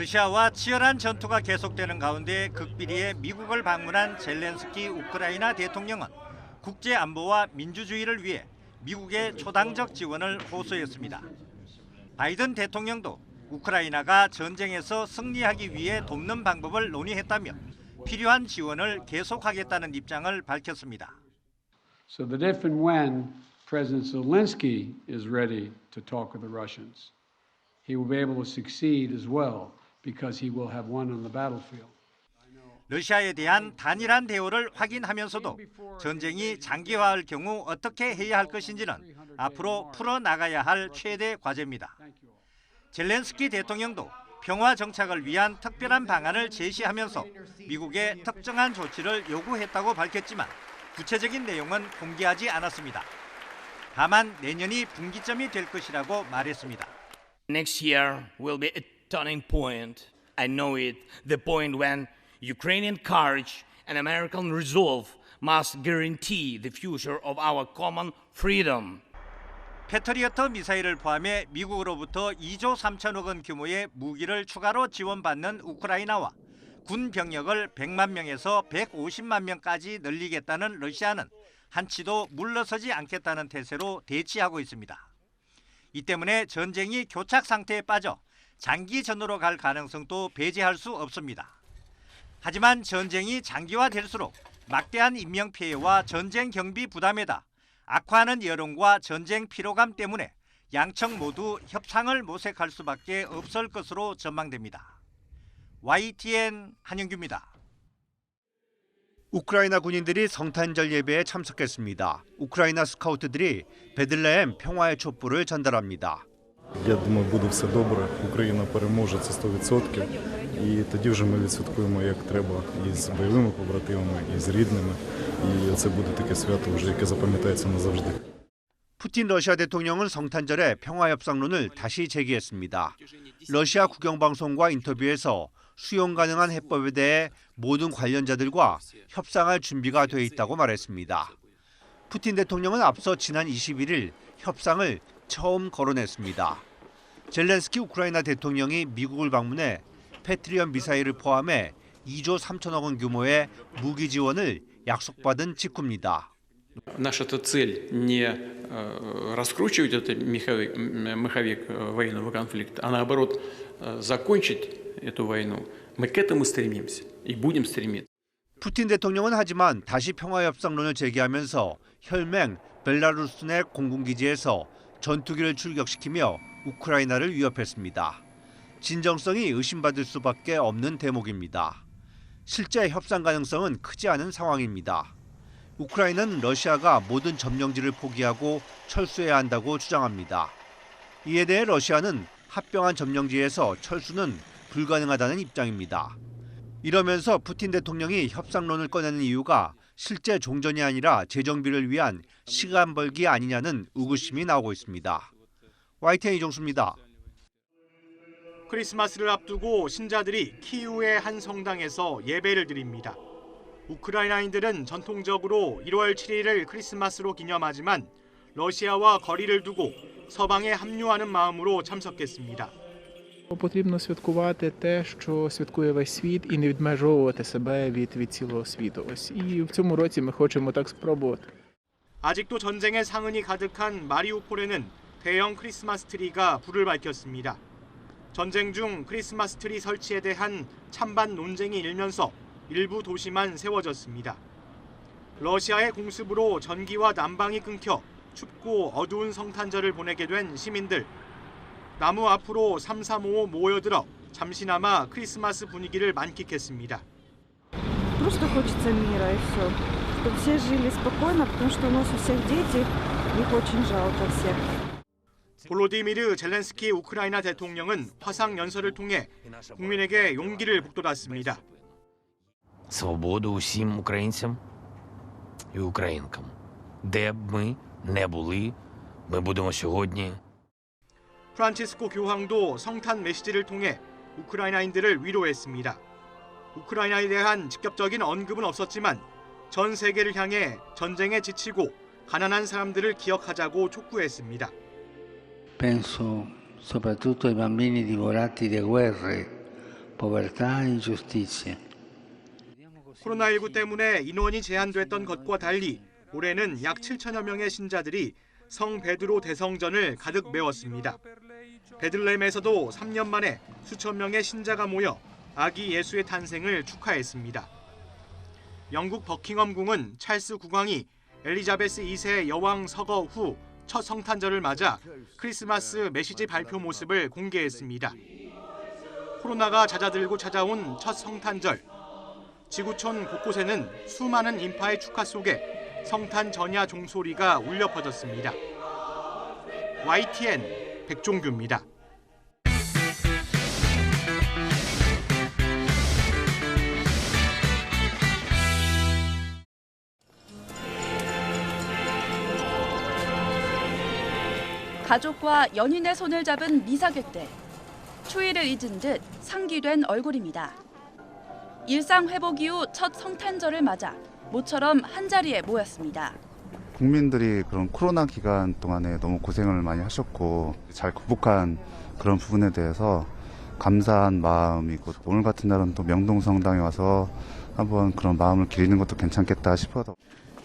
러시아와 치열한 전투가 계속되는 가운데 극비리에 미국을 방문한 젤렌스키 우크라이나 대통령은 국제 안보와 민주주의를 위해 미국의 초당적 지원을 호소했습니다. 바이든 대통령도 우크라이나가 전쟁에서 승리하기 위해 돕는 방법을 논의했다며 필요한 지원을 계속하겠다는 입장을 밝혔습니다. So that if and when President Zelensky is ready to talk with the Russians, he will be able to succeed as well because he will have won on the battlefield. 러시아에 대한 단일한 대우를 확인하면서도 전쟁이 장기화할 경우 어떻게 해야 할 것인지는 앞으로 풀어나가야 할 최대 과제입니다. 젤렌스키 대통령도 평화 정착을 위한 특별한 방안을 제시하면서 미국에 특정한 조치를 요구했다고 밝혔지만 구체적인 내용은 공개하지 않았습니다. 다만 내년이 분기점이 될 것이라고 말했습니다. Next year will be a turning point. I know it. The point when Ukrainian courage and American resolve must guarantee the future of our common freedom. 패트리어트 미사일을 포함해 미국으로부터 2조 3천억 원 규모의 무기를 추가로 지원받는 우크라이나와 군 병력을 100만 명에서 150만 명까지 늘리겠다는 러시아는 한치도 물러서지 않겠다는 태세로 대치하고 있습니다. 이 때문에 전쟁이 교착 상태에 빠져 장기전으로 갈 가능성도 배제할 수 없습니다. 하지만 전쟁이 장기화될수록 막대한 인명피해와 전쟁 경비 부담에다 악화하는 여론과 전쟁 피로감 때문에 양측 모두 협상을 모색할 수밖에 없을 것으로 전망됩니다. YTN 한영규입니다. 우크라이나 군인들이 성탄절 예배에 참석했습니다. 우크라이나 스카우트들이 베들레헴 평화의 촛불을 전달합니다. Я думаю, буде все добре. Україна переможе, це 100%. І тоді вже ми відсвяткуємо як треба і з бойовими побратимами, і з рідними. І це буде таке свято, вже яке запам'ятається назавжди. 푸틴 러시아 대통령은 성탄절에 평화협상론을 다시 제기했습니다. 러시아 국영방송과 인터뷰에서 수용 가능한 해법에 대해 모든 관련자들과 협상할 준비가 돼 있다고 말했습니다. 푸틴 대통령은 앞서 지난 21일 협상을 처음 거론했습니다. 젤렌스키 우크라이나 대통령이 미국을 방문해 패트리엇 미사일을 포함해 2조 3천억 원 규모의 무기 지원을 약속받은 직후입니다. Наша цель не раскручивать этот маховик военного конфликта, а наоборот закончить эту войну. Мы к этому стремимся и будем стремиться. 푸틴 대통령은 하지만 다시 평화협상론을 제기하면서 혈맹 벨라루스 내 공군기지에서 전투기를 출격시키며 우크라이나를 위협했습니다. 진정성이 의심받을 수밖에 없는 대목입니다. 실제 협상 가능성은 크지 않은 상황입니다. 우크라이나는 러시아가 모든 점령지를 포기하고 철수해야 한다고 주장합니다. 이에 대해 러시아는 합병한 점령지에서 철수는 불가능하다는 입장입니다. 이러면서 푸틴 대통령이 협상론을 꺼내는 이유가 실제 종전이 아니라 재정비를 위한 시간 벌기 아니냐는 의구심이 나오고 있습니다. YTN 이종수입니다. 크리스마스를 앞두고 신자들이 키이우의 한 성당에서 예배를 드립니다. 우크라이나인들은 전통적으로 1월 7일을 크리스마스로 기념하지만 러시아와 거리를 두고 서방에 합류하는 마음으로 참석했습니다. Потрібно святкувати те, що святкує весь світ, і не відмежовувати себе від цілого світу. Ось і в цьому році ми хочемо так спробувати. 아직도 전쟁의 상흔이 가득한 마리우폴에는 대형 크리스마스 트리가 불을 밝혔습니다. 전쟁 중 크리스마스 트리 설치에 대한 찬반 논쟁이 일면서 일부 도시만 세워졌습니다. 러시아의 공습으로 전기와 난방이 끊겨 춥고 어두운 성탄절을 보내게 된 시민들. 나무 앞으로 삼삼오오 모여들어 잠시나마 크리스마스 분위기를 만끽했습니다. Просто хочется мира и все. Чтобы все жили спокойно, потому что у нас у всех дети, их очень жалко всех. 볼로디미르 젤렌스키 우크라이나 대통령은 화상 연설을 통해 국민에게 용기를 북돋았습니다. Свободу усім українцям і українкам. Де б ми не були, ми будемо сьогодні. 프란치스코 교황도 성탄 메시지를 통해 우크라이나인들을 위로했습니다. 우크라이나에 대한 직접적인 언급은 없었지만 전 세계를 향해 전쟁에 지치고 가난한 사람들을 기억하자고 촉구했습니다. Penso soprattutto ai bambini divorati da guerre, povertà e ingiustizie. 코로나19 때문에 인원이 제한됐던 것과 달리 올해는 약 7천여 명의 신자들이 성 베드로 대성전을 가득 메웠습니다. 베들레헴에서도 3년 만에 수천 명의 신자가 모여 아기 예수의 탄생을 축하했습니다. 영국 버킹엄궁은 찰스 국왕이 엘리자베스 2세 여왕 서거 후 첫 성탄절을 맞아 크리스마스 메시지 발표 모습을 공개했습니다. 코로나가 잦아들고 찾아온 첫 성탄절. 지구촌 곳곳에는 수많은 인파의 축하 속에 성탄 전야 종소리가 울려 퍼졌습니다. YTN 백종규입니다. 가족과 연인의 손을 잡은 미사객들. 추위를 잊은 듯 상기된 얼굴입니다. 일상 회복 이후 첫 성탄절을 맞아 모처럼 한자리에 모였습니다. 국민들이 그런 코로나 기간 동안에 너무 고생을 많이 하셨고 잘 극복한 그런 부분에 대해서 감사한 마음이고 오늘 같은 날은 또 명동성당에 와서 한번 그런 마음을 기리는 것도 괜찮겠다 싶어서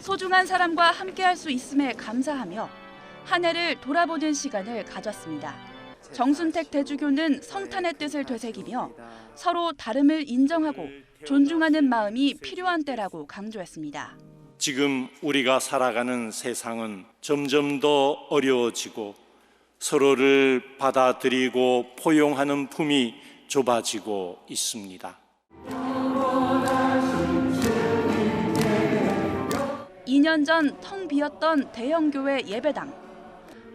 소중한 사람과 함께할 수 있음에 감사하며 한 해를 돌아보는 시간을 가졌습니다. 정순택 대주교는 성탄의 뜻을 되새기며 서로 다름을 인정하고 존중하는 마음이 필요한 때라고 강조했습니다. 지금 우리가 살아가는 세상은 점점 더 어려워지고 서로를 받아들이고 포용하는 품이 좁아지고 있습니다. 2년 전 텅 비었던 대형교회 예배당.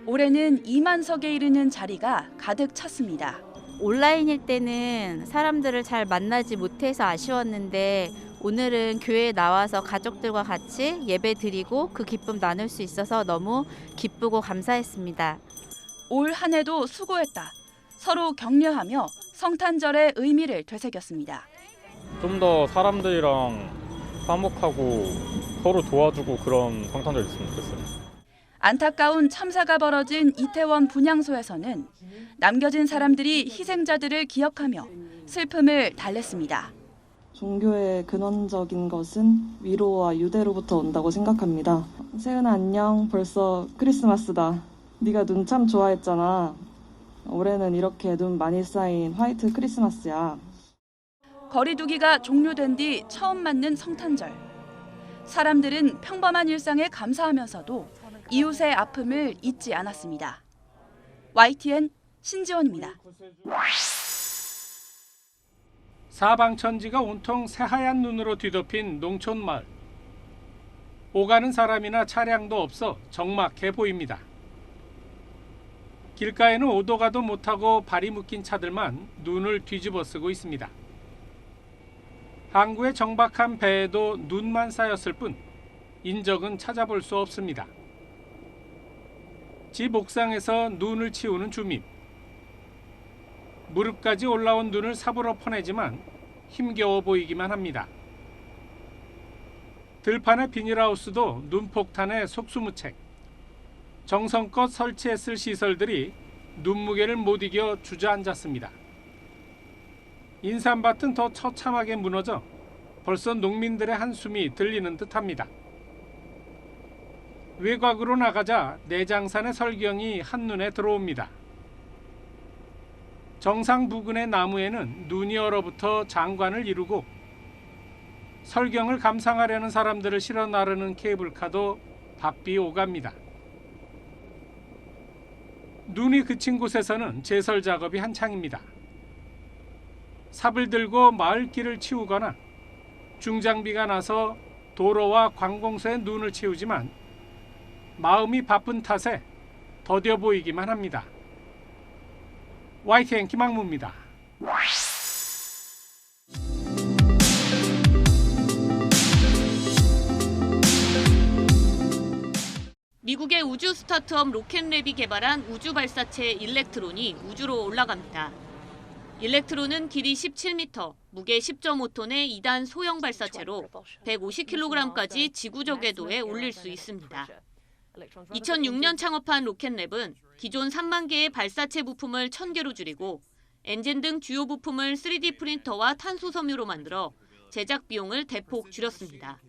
올해는 2만 석에 이르는 자리가 가득 찼습니다. 온라인일 때는 사람들을 잘 만나지 못해서 아쉬웠는데 오늘은 교회에 나와서 가족들과 같이 예배 드리고 그 기쁨 나눌 수 있어서 너무 기쁘고 감사했습니다. 올 한 해도 수고했다. 서로 격려하며 성탄절의 의미를 되새겼습니다. 좀 더 사람들이랑 화목하고 서로 도와주고 그런 성탄절 있으면 좋겠어요. 안타까운 참사가 벌어진 이태원 분향소에서는 남겨진 사람들이 희생자들을 기억하며 슬픔을 달랬습니다. 종교의 근원적인 것은 위로와 유대로부터 온다고 생각합니다. 세은아 안녕, 벌써 크리스마스다. 네가 눈 참 좋아했잖아. 올해는 이렇게 눈 많이 쌓인 화이트 크리스마스야. 거리두기가 종료된 뒤 처음 맞는 성탄절. 사람들은 평범한 일상에 감사하면서도 이웃의 아픔을 잊지 않았습니다. YTN 신지원입니다. 사방천지가 온통 새하얀 눈으로 뒤덮인 농촌 마을. 오가는 사람이나 차량도 없어 적막해 보입니다. 길가에는 오도 가도 못하고 발이 묶인 차들만 눈을 뒤집어 쓰고 있습니다. 항구의 정박한 배에도 눈만 쌓였을 뿐 인적은 찾아볼 수 없습니다. 집 옥상에서 눈을 치우는 주민. 무릎까지 올라온 눈을 삽으로 퍼내지만 힘겨워 보이기만 합니다. 들판의 비닐하우스도 눈폭탄에 속수무책. 정성껏 설치했을 시설들이 눈무게를 못 이겨 주저앉았습니다. 인삼밭은 더 처참하게 무너져 벌써 농민들의 한숨이 들리는 듯합니다. 외곽으로 나가자 내장산의 설경이 한눈에 들어옵니다. 정상 부근의 나무에는 눈이 얼어붙어 장관을 이루고 설경을 감상하려는 사람들을 실어 나르는 케이블카도 바삐 오갑니다. 눈이 그친 곳에서는 제설 작업이 한창입니다. 삽을 들고 마을길을 치우거나 중장비가 나서 도로와 관공서에 눈을 치우지만 마음이 바쁜 탓에 더뎌 보이기만 합니다. YTN 김학무입니다. 미국의 우주 스타트업 로켓랩이 개발한 우주 발사체 일렉트론이 우주로 올라갑니다. 일렉트론은 길이 17m, 무게 10.5톤의 2단 소형 발사체로 150kg까지 지구적 궤도에 올릴 수 있습니다. 2006년 창업한 로켓랩은 기존 3만 개의 발사체 부품을 1,000개로 줄이고 엔진 등 주요 부품을 3D 프린터와 탄소 섬유로 만들어 제작 비용을 대폭 줄였습니다.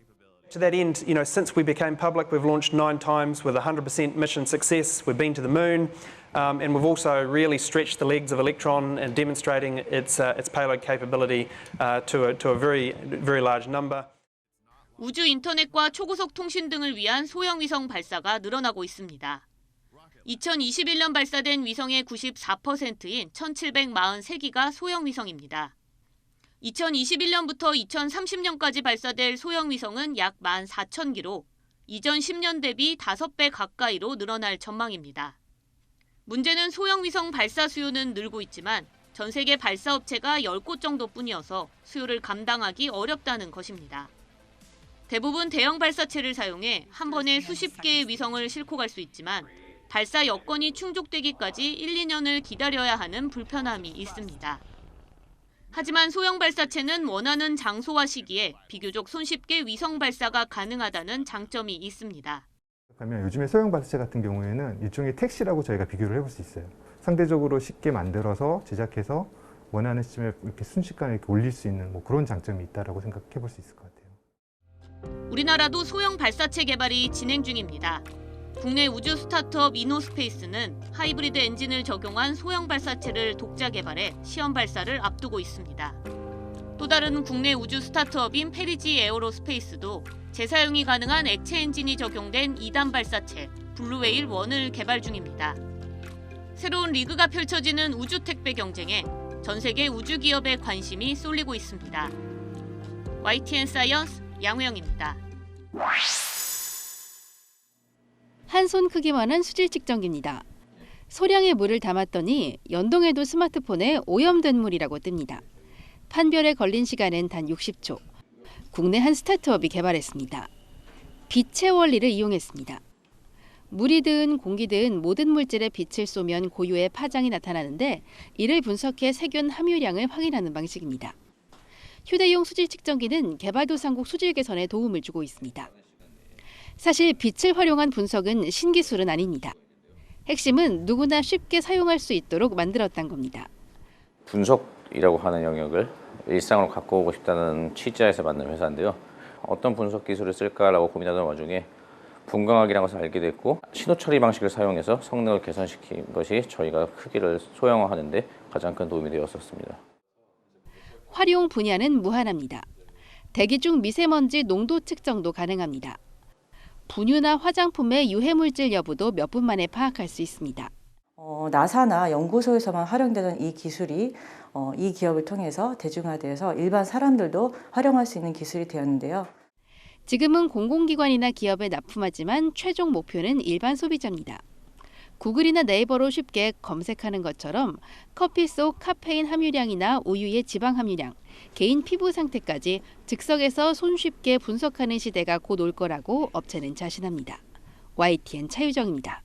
To that end, since we became public, we've launched 9 times with 100% mission success. We've been to the moon, and we've also really stretched the legs of Electron and demonstrating its payload capability to a very, very large number. 우주 인터넷과 초고속 통신 등을 위한 소형 위성 발사가 늘어나고 있습니다. 2021년 발사된 위성의 94%인 1,743기가 소형 위성입니다. 2021년부터 2030년까지 발사될 소형 위성은 약 14,000기로 이전 10년 대비 5배 가까이로 늘어날 전망입니다. 문제는 소형 위성 발사 수요는 늘고 있지만 전 세계 발사 업체가 10곳 정도뿐이어서 수요를 감당하기 어렵다는 것입니다. 대부분 대형 발사체를 사용해 한 번에 수십 개의 위성을 싣고 갈 수 있지만 발사 여건이 충족되기까지 1, 2년을 기다려야 하는 불편함이 있습니다. 하지만 소형 발사체는 원하는 장소와 시기에 비교적 손쉽게 위성 발사가 가능하다는 장점이 있습니다. 요즘에 소형 발사체 같은 경우에는 일종의 택시라고 저희가 비교를 해볼 수 있어요. 상대적으로 쉽게 만들어서 제작해서 원하는 시점에 이렇게 순식간에 이렇게 올릴 수 있는 그런 장점이 있다라고 생각해 볼 수 있을 것 같아요. 우리나라도 소형 발사체 개발이 진행 중입니다. 국내 우주 스타트업 이노스페이스는 하이브리드 엔진을 적용한 소형 발사체를 독자 개발해 시험 발사를 앞두고 있습니다. 또 다른 국내 우주 스타트업인 페리지 에어로스페이스도 재사용이 가능한 액체 엔진이 적용된 2단 발사체 블루웨일 1을 개발 중입니다. 새로운 리그가 펼쳐지는 우주 택배 경쟁에 전 세계 우주 기업의 관심이 쏠리고 있습니다. YTN 사이언스 양우영입니다. 한 손 크기만한 수질 측정기입니다. 소량의 물을 담았더니 연동해도 스마트폰에 오염된 물이라고 뜹니다. 판별에 걸린 시간은 단 60초. 국내 한 스타트업이 개발했습니다. 빛의 원리를 이용했습니다. 물이든 공기든 모든 물질에 빛을 쏘면 고유의 파장이 나타나는데 이를 분석해 세균 함유량을 확인하는 방식입니다. 휴대용 수질 측정기는 개발도상국 수질 개선에 도움을 주고 있습니다. 사실 빛을 활용한 분석은 신기술은 아닙니다. 핵심은 누구나 쉽게 사용할 수 있도록 만들었다는 겁니다. 분석이라고 하는 영역을 일상으로 갖고 오고 싶다는 취지에서 만든 회사인데요. 어떤 분석 기술을 쓸까라고 고민하던 와중에 분광학이라는 것을 알게 됐고 신호 처리 방식을 사용해서 성능을 개선시킨 것이 저희가 크기를 소형화하는 데 가장 큰 도움이 되었었습니다. 활용 분야는 무한합니다. 대기 중 미세먼지 농도 측정도 가능합니다. 분유나 화장품의 유해물질 여부도 몇 분 만에 파악할 수 있습니다. 나사나 연구소에서만 활용되는 이 기술이 이 기업을 통해서 대중화되어서 일반 사람들도 활용할 수 있는 기술이 되었는데요. 지금은 공공기관이나 기업에 납품하지만 최종 목표는 일반 소비자입니다. 구글이나 네이버로 쉽게 검색하는 것처럼 커피 속 카페인 함유량이나 우유의 지방 함유량, 개인 피부 상태까지 즉석에서 손쉽게 분석하는 시대가 곧 올 거라고 업체는 자신합니다. YTN 차유정입니다.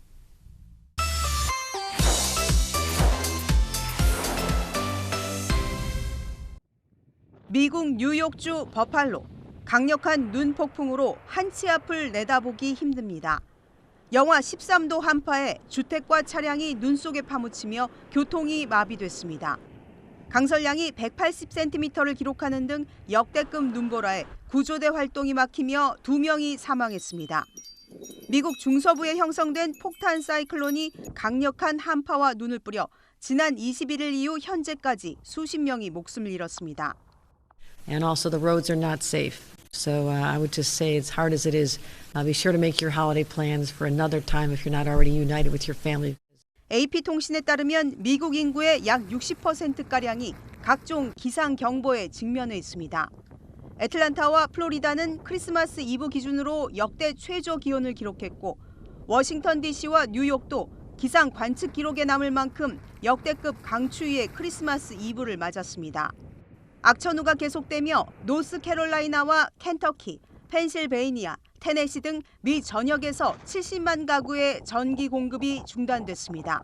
미국 뉴욕주 버팔로. 강력한 눈 폭풍으로 한치 앞을 내다보기 힘듭니다. 영하 13도 한파에 주택과 차량이 눈 속에 파묻히며 교통이 마비됐습니다. 강설량이 180cm를 기록하는 등 역대급 눈보라에 구조대 활동이 막히며 2명이 사망했습니다. 미국 중서부에 형성된 폭탄 사이클론이 강력한 한파와 눈을 뿌려 지난 21일 이후 현재까지 수십 명이 목숨을 잃었습니다. And also the roads are not safe. So I would just say, as hard as it is, be sure to make your holiday plans for another time if you're not already united with your family. AP통신에 따르면 미국 인구의 약 60%가량이 각종 기상 경보에 직면해 있습니다. 애틀란타와 플로리다는 크리스마스 이브 기준으로 역대 최저 기온을 기록했고 워싱턴 DC와 뉴욕도 기상 관측 기록에 남을 만큼 역대급 강추위의 크리스마스 이브를 맞았습니다. 악천후가 계속되며 노스캐롤라이나와 켄터키, 펜실베이니아, 테네시 등 미 전역에서 70만 가구의 전기 공급이 중단됐습니다.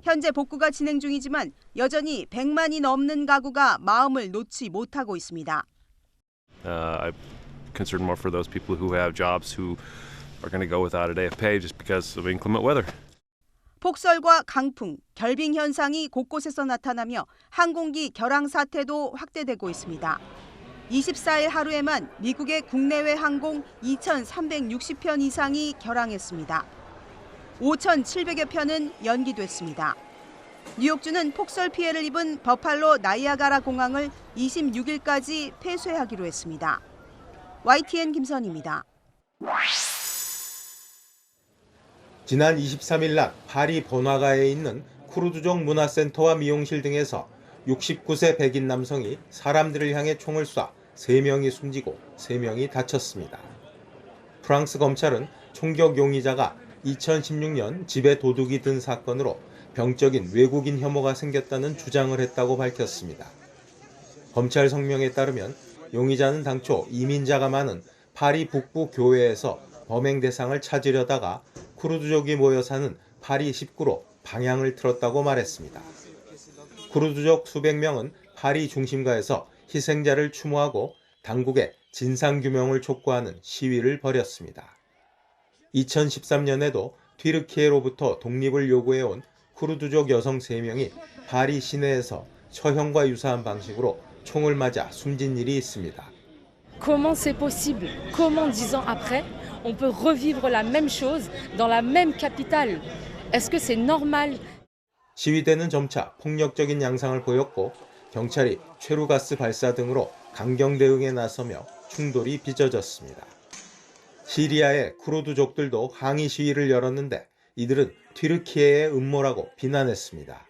현재 복구가 진행 중이지만 여전히 100만이 넘는 가구가 마음을 놓지 못하고 있습니다. I'm concerned more for those people who have jobs who are going to go without a day of pay just because of inclement weather. 폭설과 강풍, 결빙 현상이 곳곳에서 나타나며 항공기 결항 사태도 확대되고 있습니다. 24일 하루에만 미국의 국내외 항공 2,360편 이상이 결항했습니다. 5,700여 편은 연기됐습니다. 뉴욕주는 폭설 피해를 입은 버팔로 나이아가라 공항을 26일까지 폐쇄하기로 했습니다. YTN 김선희입니다. 지난 23일 낮 파리 번화가에 있는 쿠르드족 문화센터와 미용실 등에서 69세 백인 남성이 사람들을 향해 총을 쏴 3명이 숨지고 3명이 다쳤습니다. 프랑스 검찰은 총격 용의자가 2016년 집에 도둑이 든 사건으로 병적인 외국인 혐오가 생겼다는 주장을 했다고 밝혔습니다. 검찰 성명에 따르면 용의자는 당초 이민자가 많은 파리 북부 교외에서 범행 대상을 찾으려다가 쿠르드족이 모여 사는 파리 19로 방향을 틀었다고 말했습니다. 쿠르드족 수백 명은 파리 중심가에서 희생자를 추모하고 당국에 진상규명을 촉구하는 시위를 벌였습니다. 2013년에도 튀르키예로부터 독립을 요구해온 쿠르드족 여성 3명이 파리 시내에서 처형과 유사한 방식으로 총을 맞아 숨진 일이 있습니다. Comment c'est possible? Comment 10 ans après, on peut revivre la même chose dans la même capitale? Est-ce que c'est normal? 시위대는 점차 폭력적인 양상을 보였고 경찰이 최루가스 발사 등으로 강경 대응에 나서며 충돌이 빚어졌습니다. 시리아의 쿠르드족들도 항의 시위를 열었는데 이들은 튀르키예의 음모라고 비난했습니다.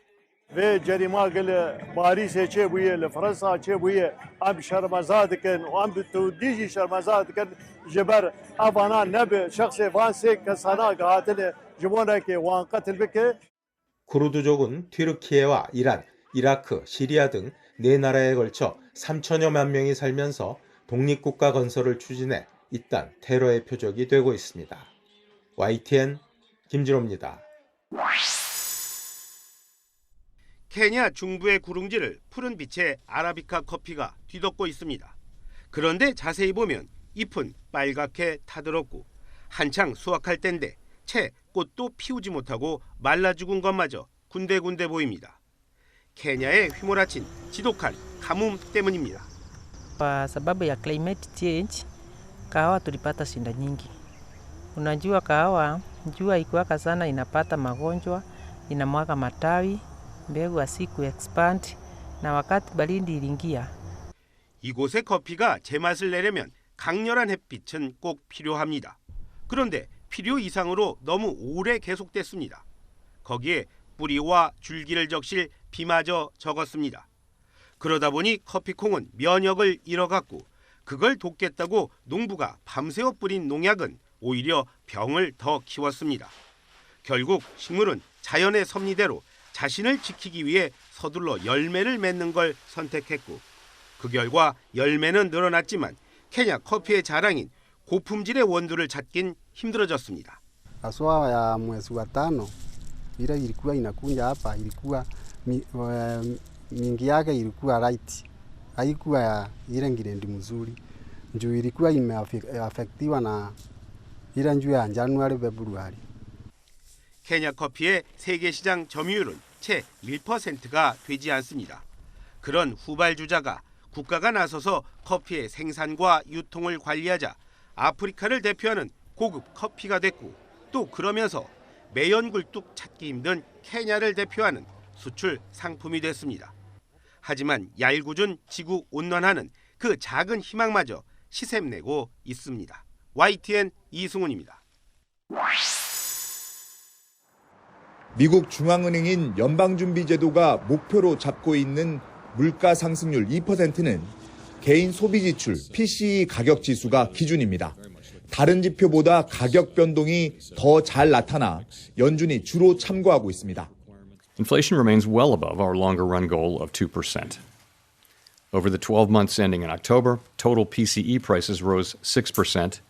ve cerima gele Paris'e çebuye le Fransa çebuye am şarmazadiken am bitudiji şarmazadiken jeber avana nebe şahse vanse kasana gahatene jibonake wan qatl beke. 쿠르드족은 튀르키예와 이란, 이라크, 시리아 등 4나라에 걸쳐 3천여만 명이 살면서 독립국가 건설을 추진해 잇단 테러의 표적이 되고 있습니다. YTN 김진호입니다. 케냐 중부의 구릉지를 푸른 빛의 아라비카 커피가 뒤덮고 있습니다. 그런데 자세히 보면 잎은 빨갛게 타들었고 한창 수확할 때인데 채 꽃도 피우지 못하고 말라 죽은 것마저 군데군데 보입니다. 케냐에 휘몰아친 지독한 가뭄 때문입니다. Kwa sababu ya climate change, kahawa tulipata shida nyingi. Unajua kahawa, jua ikiwaka sana inapata magonjwa, inamwaga matawi, mbegu asiku expand, na wakati baridi iliingia. 이곳의 커피가 제맛을 내려면 강렬한 햇빛은 꼭 필요합니다. 그런데 필요 이상으로 너무 오래 계속됐습니다. 거기에 뿌리와 줄기를 적실 비마저 적었습니다. 그러다 보니 커피콩은 면역을 잃어갔고 그걸 돕겠다고 농부가 밤새워 뿌린 농약은 오히려 병을 더 키웠습니다. 결국 식물은 자연의 섭리대로 자신을 지키기 위해 서둘러 열매를 맺는 걸 선택했고 그 결과 열매는 늘어났지만 케냐 커피의 자랑인 고품질의 원두를 찾긴 힘들어졌습니다. Haswa ya mwezi wa tano ile ilikuwa inakuja hapa ilikuwa mingi yake ilikuwa light, haikuwa ile ngirendi mzuri njoo ilikuwa imeafektiwa na ile njoo ya January February. 케냐 커피의 세계 시장 점유율은 채 1%가 되지 않습니다. 그런 후발주자가 국가가 나서서 커피의 생산과 유통을 관리하자 아프리카를 대표하는 고급 커피가 됐고 또 그러면서 매연굴뚝 찾기 힘든 케냐를 대표하는 수출 상품이 됐습니다. 하지만 얄궂은 지구 온난화는 그 작은 희망마저 시샘내고 있습니다. YTN 이승훈입니다. 미국 중앙은행인 연방준비제도가 목표로 잡고 있는 물가 상승률 2%는 개인 소비지출 PCE 가격 지수가 기준입니다. 다른 지표보다 가격 변동이 더 잘 나타나 연준이 주로 참고하고 있습니다. Inflation remains well above our longer-run goal of 2%. Over the 12 months ending in October, total PCE prices rose 6%.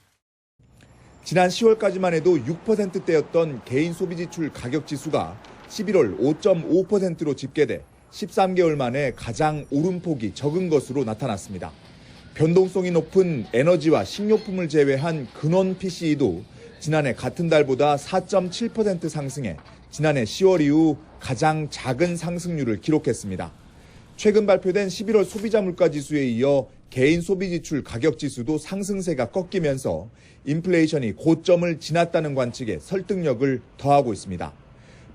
지난 10월까지만 해도 6%대였던 개인 소비지출 가격 지수가 11월 5.5%로 집계돼 13개월 만에 가장 오름폭이 적은 것으로 나타났습니다. 변동성이 높은 에너지와 식료품을 제외한 근원 PCE도 지난해 같은 달보다 4.7% 상승해 지난해 10월 이후 가장 작은 상승률을 기록했습니다. 최근 발표된 11월 소비자 물가지수에 이어 개인 소비지출 가격지수도 상승세가 꺾이면서 인플레이션이 고점을 지났다는 관측에 설득력을 더하고 있습니다.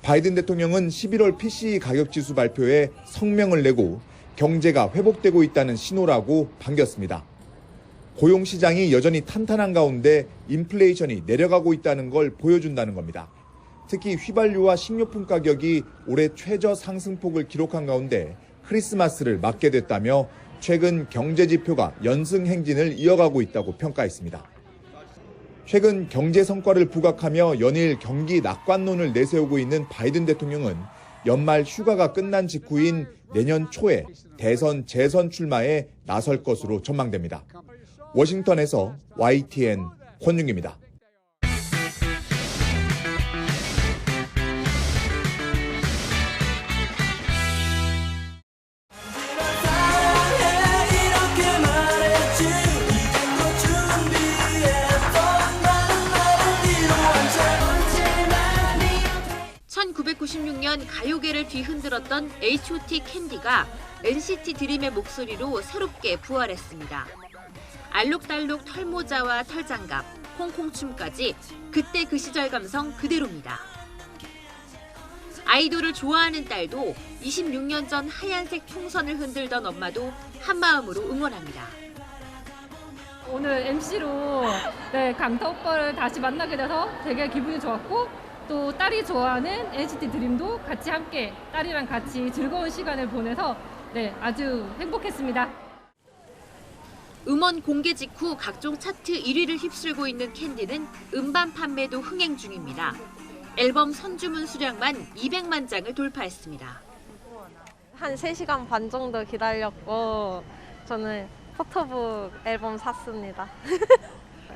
바이든 대통령은 11월 PCE 가격지수 발표에 성명을 내고 경제가 회복되고 있다는 신호라고 반겼습니다. 고용시장이 여전히 탄탄한 가운데 인플레이션이 내려가고 있다는 걸 보여준다는 겁니다. 특히 휘발유와 식료품 가격이 올해 최저 상승폭을 기록한 가운데 크리스마스를 맞게 됐다며 최근 경제 지표가 연승 행진을 이어가고 있다고 평가했습니다. 최근 경제 성과를 부각하며 연일 경기 낙관론을 내세우고 있는 바이든 대통령은 연말 휴가가 끝난 직후인 내년 초에 대선 재선 출마에 나설 것으로 전망됩니다. 워싱턴에서 YTN 권윤기입니다. 가요계를 뒤흔들었던 H.O.T. 캔디가 NCT 드림의 목소리로 새롭게 부활했습니다. 알록달록 털모자와 털장갑, 홍콩춤까지 그때 그 시절 감성 그대로입니다. 아이돌을 좋아하는 딸도 26년 전 하얀색 풍선을 흔들던 엄마도 한마음으로 응원합니다. 오늘 MC로 강타 오빠를 다시 만나게 돼서 되게 기분이 좋았고 또 딸이 좋아하는 NCT 드림도 같이 함께 딸이랑 같이 즐거운 시간을 보내서 아주 행복했습니다. 음원 공개 직후 각종 차트 1위를 휩쓸고 있는 캔디는 음반 판매도 흥행 중입니다. 앨범 선주문 수량만 200만 장을 돌파했습니다. 한 3시간 반 정도 기다렸고 저는 포토북 앨범 샀습니다.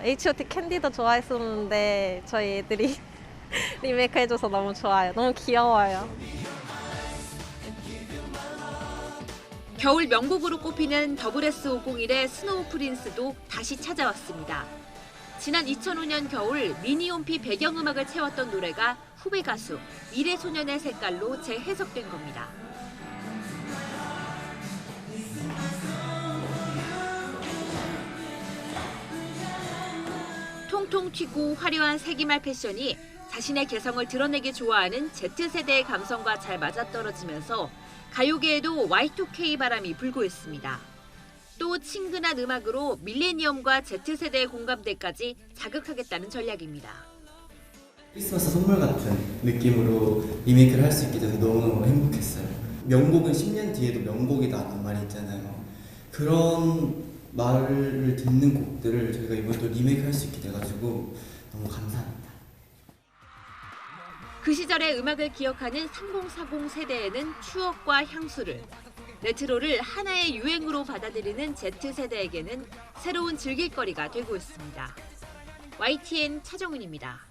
H.O.T. 캔디도 좋아했었는데 저희 애들이 리메이크 해줘서 너무 좋아요. 너무 귀여워요. 겨울 명곡으로 꼽히는 SS501의 스노우 프린스도 다시 찾아왔습니다. 지난 2005년 겨울 미니홈피 배경음악을 채웠던 노래가 후배 가수 미래소년의 색깔로 재해석된 겁니다. 통통 튀고 화려한 세기말 패션이 자신의 개성을 드러내기 좋아하는 Z세대의 감성과 잘 맞아떨어지면서 가요계에도 Y2K 바람이 불고 있습니다. 또 친근한 음악으로 밀레니엄과 Z세대의 공감대까지 자극하겠다는 전략입니다. 크리스마스 선물 같은 느낌으로 리메이크를 할 수 있게 돼서 너무 행복했어요. 명곡은 10년 뒤에도 명곡이다라는 말이 있잖아요. 그런 말을 듣는 곡들을 저희가 이번에 또 리메이크 할 수 있게 돼가지고 너무 감사합니다. 그 시절의 음악을 기억하는 3040 세대에는 추억과 향수를, 레트로를 하나의 유행으로 받아들이는 Z세대에게는 새로운 즐길거리가 되고 있습니다. YTN 차정은입니다.